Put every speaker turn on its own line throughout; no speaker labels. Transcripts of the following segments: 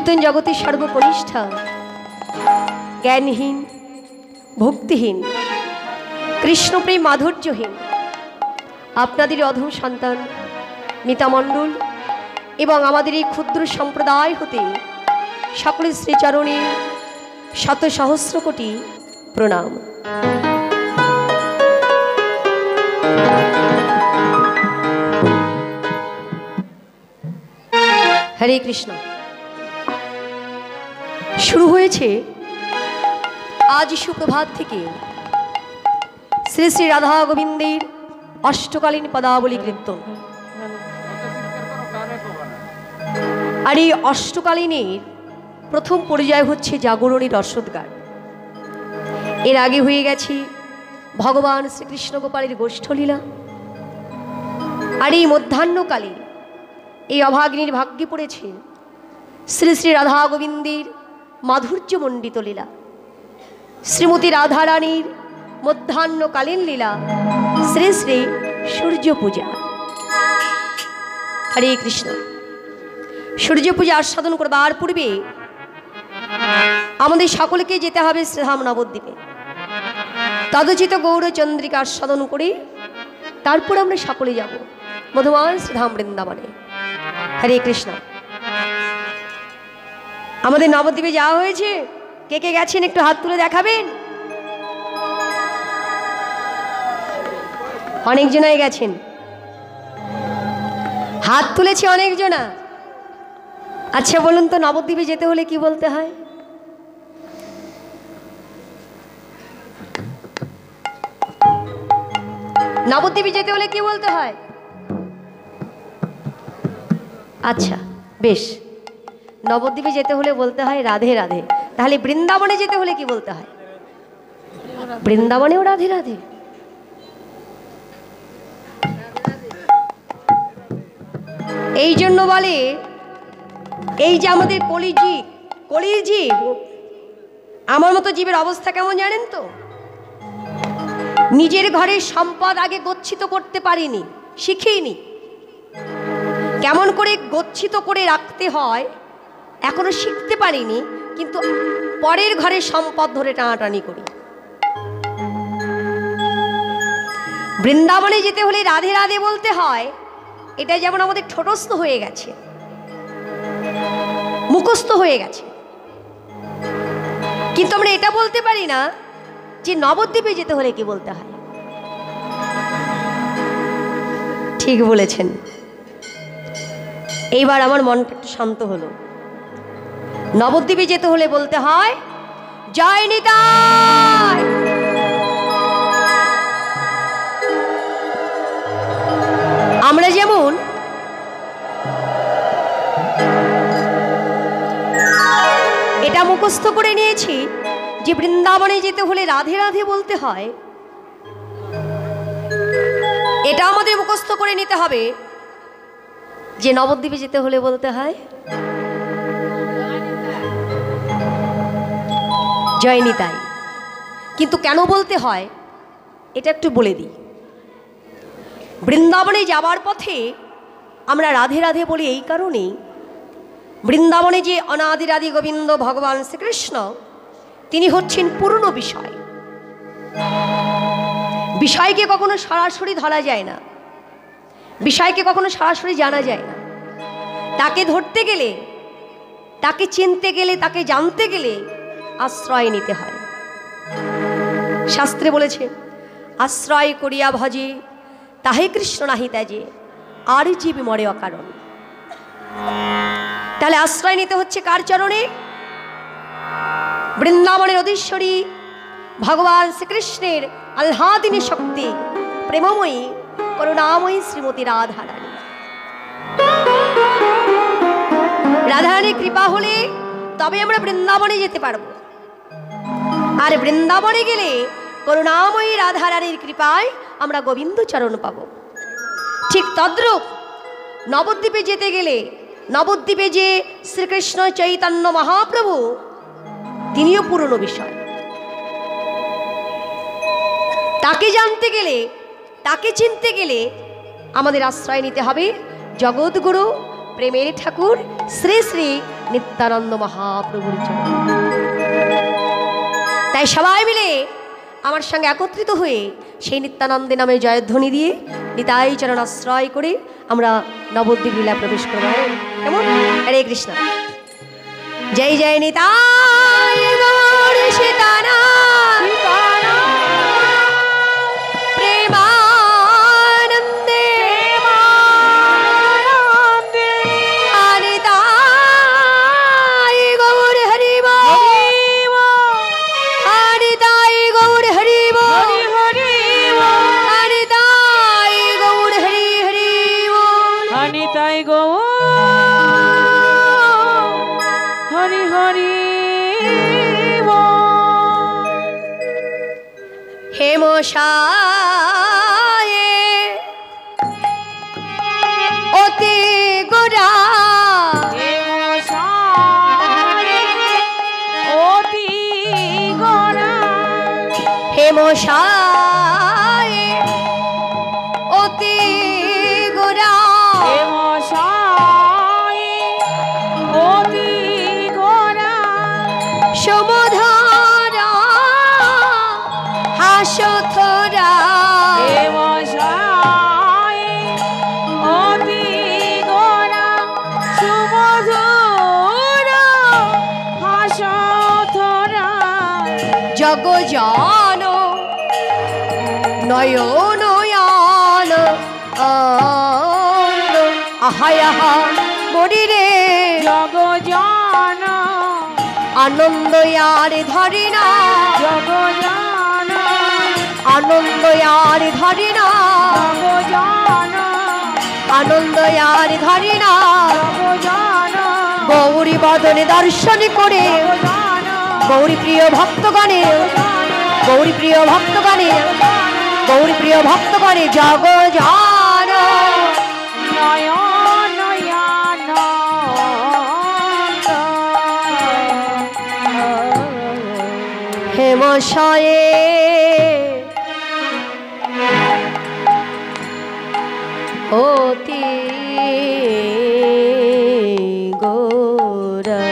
কীর্তন জগতের সর্বকনিষ্ঠা, জ্ঞানহীন, ভক্তিহীন, কৃষ্ণপ্রেম মাধুর্যহীন আপনাদের অধম সন্তান মিতা মণ্ডল এবং আমাদের এই ক্ষুদ্র সম্প্রদায় হতে সকলের শ্রীচরণে শত সহস্র কোটি প্রণাম। হরে কৃষ্ণ। শুরু হয়েছে আজ সুপ্রভাত থেকে শ্রী শ্রী রাধা গোবিন্দের অষ্টকালীন পদাবলী কীর্তন। আর এই অষ্টকালীনের প্রথম পর্যায় হচ্ছে জাগরণী রসোদ্গার। এর আগে হয়ে গেছে ভগবান শ্রীকৃষ্ণ গোপালের গোষ্ঠলীলা। আর এই মধ্যাহ্নকালে এই অভাগিনীর ভাগ্যে পড়েছে শ্রী শ্রী রাধা গোবিন্দের মাধুর্যমণ্ডিত লীলা। শ্রীমতী রাধারানীর মধ্যাহ্নকালীন লীলা শ্রী শ্রী সূর্য পূজা। হরে কৃষ্ণ। সূর্য পূজা আস্বাদন করবার পূর্বে আমাদের সকলকে যেতে হবে শ্রীধাম নবদ্বীপে। তদোচিত গৌরচন্দ্রিকা আস্বাদন করে তারপর আমরা সকলে যাব মধুময় শ্রীধাম বৃন্দাবনে। হরে কৃষ্ণ। আমাদের নবদ্বীপে যাওয়া হয়েছে? কে কে গেছেন একটু হাত তুলে দেখাবেন। অনেকজনাই গেছেন, হাত তুলেছে অনেকজনা। আচ্ছা বলুন তো, নবদ্বীপে যেতে হলে কি বলতে হয়? নবদ্বীপে যেতে হলে কি বলতে হয়? আচ্ছা বেশ, নবদ্বীপে যেতে হলে বলতে হয় রাধে রাধে। তাহলে বৃন্দাবনে যেতে হলে কি বলতে হয়? বৃন্দাবনেও রাধে রাধে। এই জন্য বলে, এই যে আমাদের কলির জীব, আমার মতো জীবের অবস্থা কেমন জানেন তো? নিজের ঘরের সম্পদ আগে গচ্ছিত করতে পারিনি, শিখিনি। কেমন করে গচ্ছিত করে রাখতে হয় এখনো শিখতে পারিনি, কিন্তু পরের ঘরের সম্পদ ধরে টানাটানি করি। বৃন্দাবনে যেতে হলে রাধে রাধে বলতে হয়, এটা যেমন আমাদের ঠোঁটস্থ হয়ে গেছে, মুখস্থ হয়ে গেছে, কিন্তু আমরা এটা বলতে পারি না যে নবদ্বীপে যেতে হলে কি বলতে হয়। ঠিক বলেছেন। এইবার আমার মনটা একটু শান্ত হলো। নবদ্বীপে যেতে হলে বলতে হয় জয় নিতাই। আমরা যেমন এটা মুখস্থ করে নিয়েছি যে বৃন্দাবনে যেতে হলে রাধে রাধে বলতে হয়, এটা আমাদের মুখস্থ করে নিতে হবে যে নবদ্বীপে যেতে হলে বলতে হয় জয় নিতাই। কিন্তু কেন বলতে হয় এটা একটু বলে দিই। বৃন্দাবনে যাবার পথে আমরা রাধে রাধে বলি এই কারণেই, বৃন্দাবনে যে অনাদিরাদি গোবিন্দ ভগবান শ্রীকৃষ্ণ, তিনি হচ্ছেন পূর্ণ বিষয়। বিষয়কে কখনো সরাসরি ধরা যায় না, বিষয়কে কখনো সরাসরি জানা যায় না। তাকে ধরতে গেলে, তাকে চিনতে গেলে, তাকে জানতে গেলে আশ্রয় নিতে হয়। শাস্ত্রে বলেছে, আশ্রয় করিয়া ভজে তাহে কৃষ্ণ নাহি ত্যাজে, আর জীব মরে অকারণ। তাহলে আশ্রয় নিতে হচ্ছে কার চরণে? বৃন্দাবনের অধীশ্বরী ভগবান শ্রীকৃষ্ণের আহ্লাদিনী শক্তি, প্রেমময়ী করুণাময়ী শ্রীমতী রাধারানী। রাধারানীর কৃপা হলে তবে আমরা বৃন্দাবনে যেতে পারব। আর বৃন্দাবনে গেলে করুণাময়ী রাধারানীর কৃপায় আমরা গোবিন্দ চরণ পাব। ঠিক তদ্রূপ নবদ্বীপে যেতে গেলে, নবদ্বীপে যে শ্রীকৃষ্ণ চৈতন্য মহাপ্রভু, তিনিও পুরনো বিষয়। তাকে জানতে গেলে, তাকে চিনতে গেলে আমাদের আশ্রয় নিতে হবে জগৎগুরু প্রেমের ঠাকুর শ্রী শ্রী নিত্যানন্দ মহাপ্রভুর চরণ। তাই সবাই মিলে আমার সঙ্গে একত্রিত হয়ে সেই নিত্যানন্দে নামে জয়ধ্বনি দিয়ে নিতাই চরণ আশ্রয় করে আমরা নবদ্বীপ লীলা প্রবেশ করব। কেমন? হরে কৃষ্ণ। জয় জয় নিতাই গৌর সীতানাথ প্রেমানন্দে নিতাই গৌর হরি বল, নিতাই গৌর হরি বল, নিতাই গৌর হরি হরি বল,
নিতাই গৌর হরি হরি
হে মশায়ে অতি গোরা,
অতি গোরা,
হে মশায়ে অতি গোরা,
অতি গোরা,
সমধরা হাসথরা,
অতি গোরা, সুমধুর হাসথরা,
জগজন নয়নয়ান আহায় আহা মরি রে,
জগজন
আনন্দ আর ধরি না,
জগজন
আনন্দ আর ধরি না,
জগজন
আনন্দ আর ধরি না,
জগজন
গৌরী বদনে দর্শন করে গৌরী প্রিয় ভক্তগণে, গৌরী প্রিয় ভক্তগণে, গৌরী প্রিয় ভক্তগণে জগজন হেমশয়ে অতি গোরা,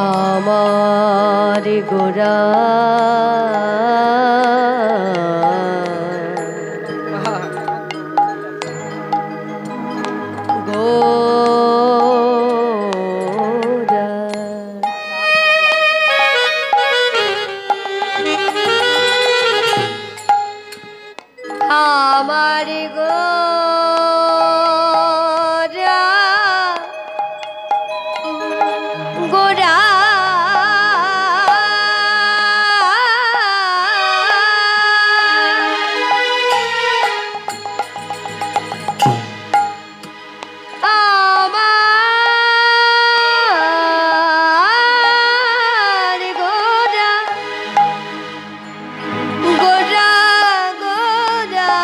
আমার গোরা গোরা, আমার গোরা গোরা, আমার গোরা গোরা গোরা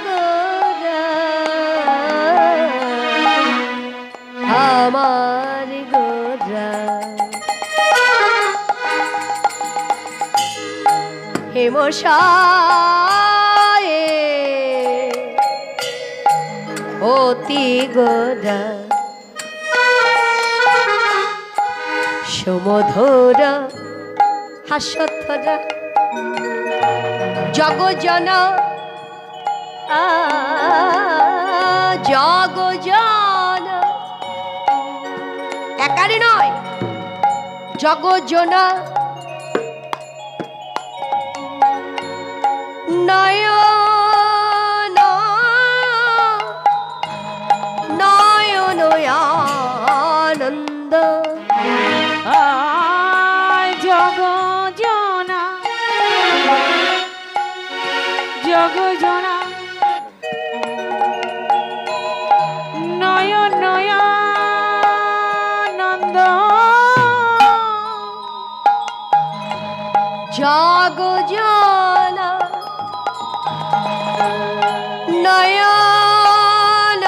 গোরা, আমার গোরা হেমশায়ে অতি গোরা, সমধুর হাসথরা, জগজন জগজন একারে নয়, জগজন নয়ন নয়নয়ানন্দ,
জগজনা জগজনা নয়ন নয়ানন্দ,
জগজন নয়ন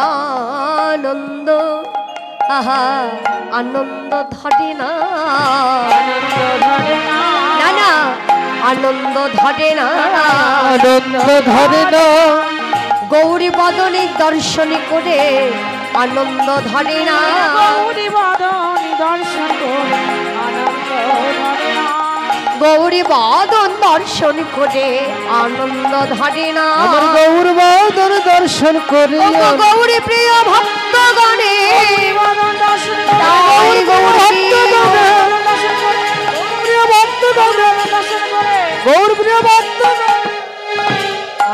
নয়নয়ানন্দ, আহা আনন্দ ধরে না,
আনন্দ ধরে না,
না না আনন্দ ধরে না,
আনন্দ ধরে না,
গৌরী বদনে দর্শন করে আনন্দ ধরে না,
গৌরী বদনী দর্শন করে আনন্দ ধরে না,
গৌরী বদন দর্শন করে আনন্দ ধরে না।
আমার গৌরবদন দর্শন করে
ওগো গৌরী প্রিয় ভক্তগণে
গৌরী বদন দর্শন করে
তাই গৌরী
প্রিয় ভক্তগণ,
দর্শন করে
গৌর প্রিয় ভক্তগণ,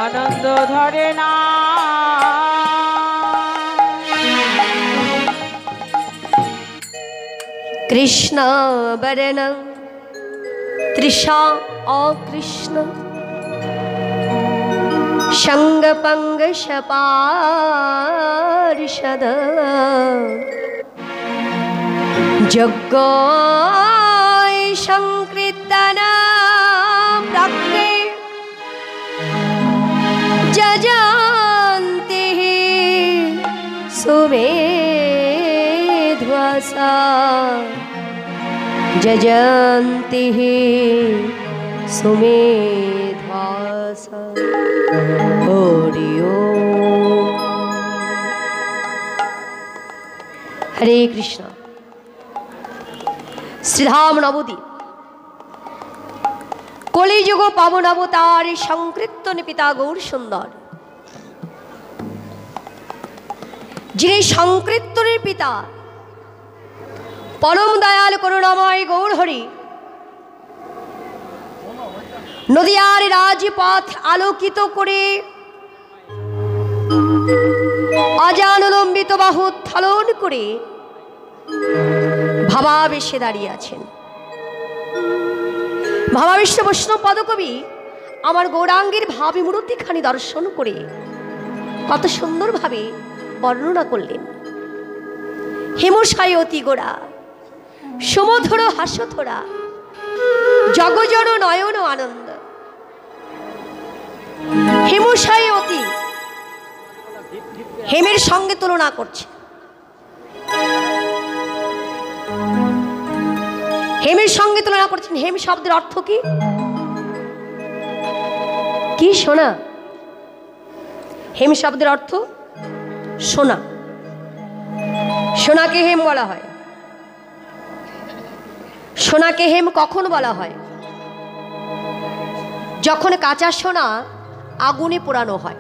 আনন্দ ধরে না।
কৃষ্ণ বরণ তৃষা অকৃষ্ণ সঙ্গ পঙ্গ সপারিষদ যজ্ঞ সংকীর্তন প্রাক্তে যজন্তি সুমেধ্বসা, যজন্তি সুমেধ্বসা। হরি ওম। হরে কৃষ্ণ। শ্রীধাম নবদ্বীপ কলিযুগ পাবন অবতার সংকীর্তন পিতা গৌর সুন্দর, যিনি সংকীর্তনের পিতা পরম দয়াল করুণাময় গৌর হরি নদিয়ার রাজপথ আলোকিত করে অজানুলম্বিত বাহু উত্থোলন করে ভাবাবেশে দাঁড়িয়ে আছেন। ভাবাবেশে বৈষ্ণব পদকবি আমার গৌরাঙ্গের ভাবী মূর্তিখানি দর্শন করে কত সুন্দরভাবে বর্ণনা করলেন। হেমশায় অতি গোড়া সমধুর হাস্যথোড়া জগজন নয়ন আনন্দ। হেমশায় অতি হেমের সঙ্গে তুলনা করছে। হেমের সঙ্গে তুলনা করছেন। হেম শব্দের অর্থ কি? কি সোনা? হেম শব্দের অর্থ সোনা। সোনাকে হেম বলা হয়। সোনাকে হেম কখন বলা হয়? যখন কাঁচা সোনা আগুনে পোড়ানো হয়।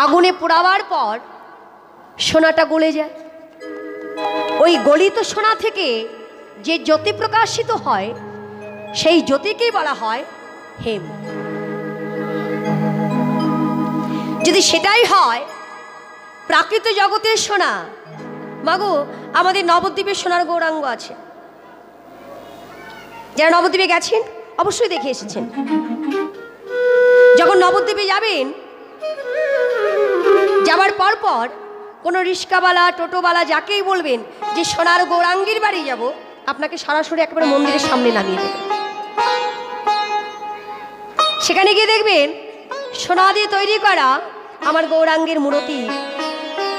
আগুনে পোড়াবার পর সোনাটা গলে যায়। ওই গলিত সোনা থেকে যে জ্যোতি প্রকাশিত হয় সেই জ্যোতিকেই বলা হয় হেম। যদি সেটাই হয় প্রাকৃত জগতের সোনা, মাগো আমাদের নবদ্বীপের সোনার গৌরাঙ্গ আছে। যারা নবদ্বীপে গেছেন অবশ্যই দেখে এসেছেন। যখন নবদ্বীপে যাবেন, যাবার পর কোনো রিস্কাওয়ালা টোটোওয়ালা যাকেই বলবেন যে সোনার গৌরাঙ্গীর বাড়ি যাব, আপনাকে সরাসরি একেবারে মন্দিরের সামনে নামিয়ে দেবে। সেখানে গিয়ে দেখবেন সোনা দিয়ে তৈরি করা আমার গৌরাঙ্গের মূর্তি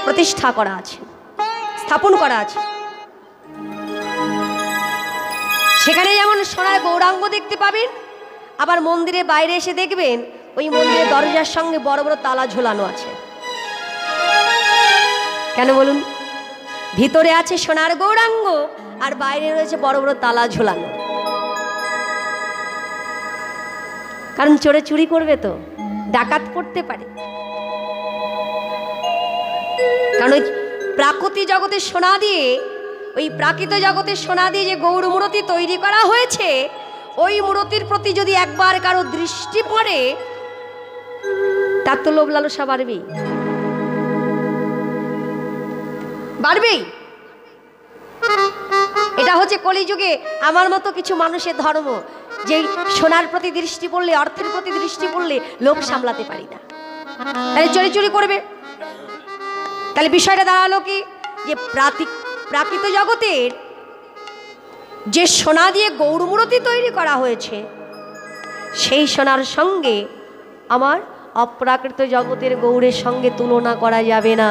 প্রতিষ্ঠা করা আছে, স্থাপন করা আছে। সেখানে যেমন সোনার গৌরাঙ্গ দেখতে পাবেন, আবার মন্দিরের বাইরে এসে দেখবেন ওই মন্দিরের দরজার সঙ্গে বড় বড় তালা ঝোলানো আছে। কেন বলুন? ভিতরে আছে সোনার গৌরাঙ্গ আর বাইরে রয়েছে বড় বড় তালা ঝোলানো। কারণ চোরে চুরি করবে তো, ডাকাত পড়তে পারে। কারণ ওই প্রাকৃতিক জগতের সোনা দিয়ে, ওই প্রাকৃত জগতের সোনা দিয়ে যে গৌর মূর্তি তৈরি করা হয়েছে, ওই মূর্তির প্রতি যদি একবার কারো দৃষ্টি পড়ে তার তো লোভ লালসা বাড়বেই, বাড়বেই। এটা হচ্ছে কলিযুগে আমার মতো কিছু মানুষের ধর্ম, যে সোনার প্রতি দৃষ্টি পড়লে, অর্থের প্রতি দৃষ্টি পড়লে লোভ সামলাতে পারি না, তাহলে চুরি চুরি করবে। তাহলে বিষয়টা দাঁড়ালো কি, যে প্রাকৃত জগতের যে সোনা দিয়ে গৌর মূর্তি তৈরি করা হয়েছে, সেই সোনার সঙ্গে আমার অপ্রাকৃত জগতের গৌরের সঙ্গে তুলনা করা যাবে না।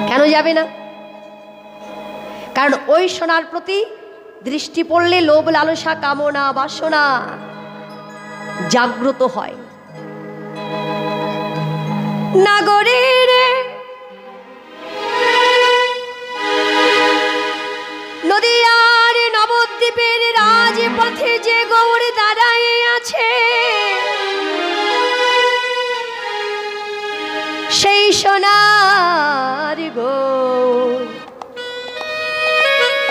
কেন যাবে না? কারণ ওই সোনার প্রতি দৃষ্টি পড়লে লোভ লালসা কামনা বাসনা জাগ্রত হয়। নাগরের নদীয়ার নবদ্বীপের রাজপথে যে গৌর দাঁড়ায় আছে, সেই সোনার গৌর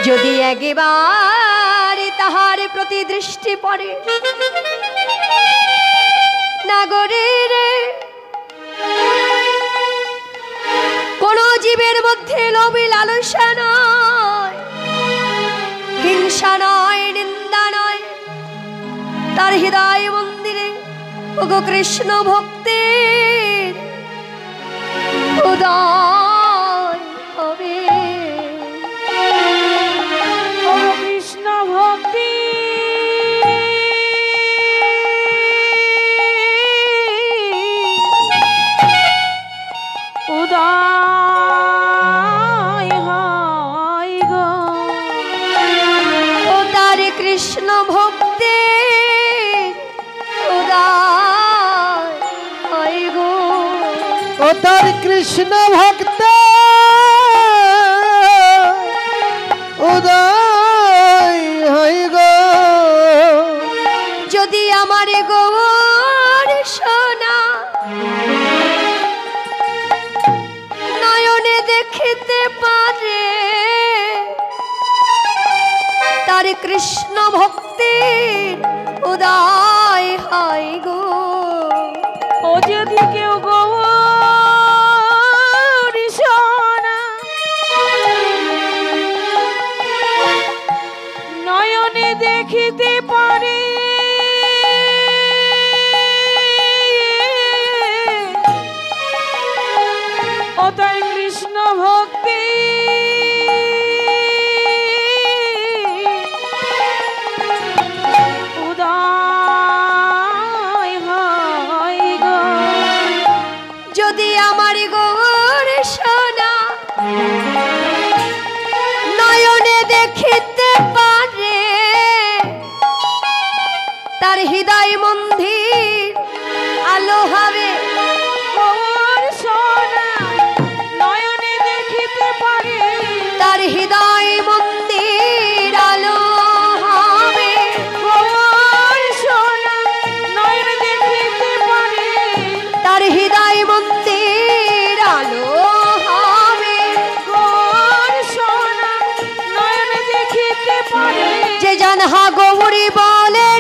যদি একবার তাহার প্রতি দৃষ্টি পড়ে, নাগরের কোন জীবের মধ্যে লোভ লালসা নয়, হিংসা নয়, নিন্দা নয়, তার হৃদয় মন্দিরে ওগো কৃষ্ণ ভক্তির উদয় হবে।
ও কৃষ্ণ ভক্তি উদয় হয় গো।
ও তার কৃষ্ণ ভক্তি উদয় হয় গো।
ও তার কৃষ্ণ ভক্ত উদয় হই গো।
যদি আমার গৌর সোনা নয়নে দেখিতে পারে, তার কৃষ্ণ ভক্তির উদয় হয় গো।
ও যদি কেউ গৌর সোনা নয়নে দেখিতে পারে, ও তার কৃষ্ণ ভক্তি উদয় হয় গো।
যদি আমার গৌর সোনা নয়নে দেখিতে পারে, তার হৃদয় মন্দির আলো হবে।
গৌর সোনা নয়নে দেখিতে পারে,
তার হৃদয় মন্দির আলো হবে।
গৌর সোনা নয়নে দেখিতে পারে,
তার হৃদয় মন্দির আলো হবে।
গৌর সোনা নয়নে দেখিতে পারে।
যে জানহা গৌরী বলে